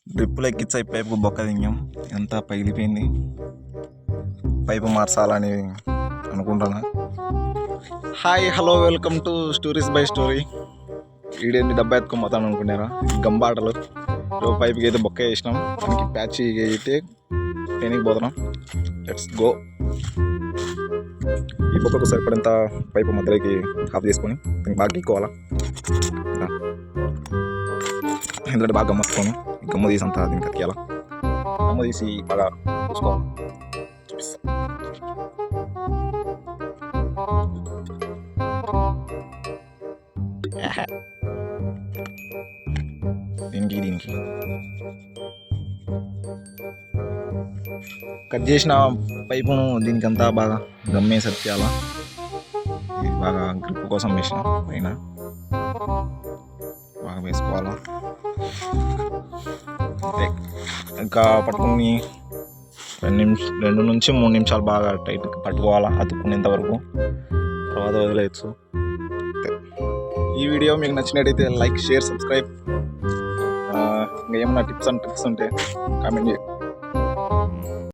డ్రిప్పులు ఎక్కించాయి పైపు బొక్క దింగాం, ఎంత పగిలిపోయింది. పైపు మార్చాలని అనుకుంటున్నా. Hi hello welcome to stories by story. ఈడేంటి డబ్బా ఎత్తుకోపోతాను అనుకున్నారా? గంబాటలు పైపుకి అయితే బొక్క వేసినాం, దానికి ప్యాచ్ అయితే ట్రైనింగ్ పోతున్నాం. Let's go. ఈ బొక్కకు సరిపడంత పైపు మధ్యలోకి ఆఫ్ చేసుకొని దీనికి బాగా గీక్కోవాలా. ఎందుకంటే బాగా గమ్మత్తుకోను, గమ్మ తీసి అంతా దీనికి అతికేయాలా. గమ్మ తీసి బాగా చూసుకోవాలి. చూపిస్తా. దీనికి కట్ చేసిన పైపును దీనికి అంతా బాగా గమ్మేసి అతికేయాలా. ఇది బాగా గ్రిప్ కోసం వేసిన పైన బాగా వేసుకోవాలా. ఇంకా పట్టుకుని 2 నుంచి 3 నిమిషాలు బాగా టైట్ పట్టుకోవాలా, అతుక్కునేంత వరకు. తర్వాత వదిలేయచ్చు. ఈ వీడియో మీకు నచ్చినట్టయితే లైక్, షేర్, సబ్స్క్రైబ్. ఇంకా ఏమన్నా టిప్స్ అండ్ ట్రిక్స్ ఉంటే కామెంట్ చేయండి.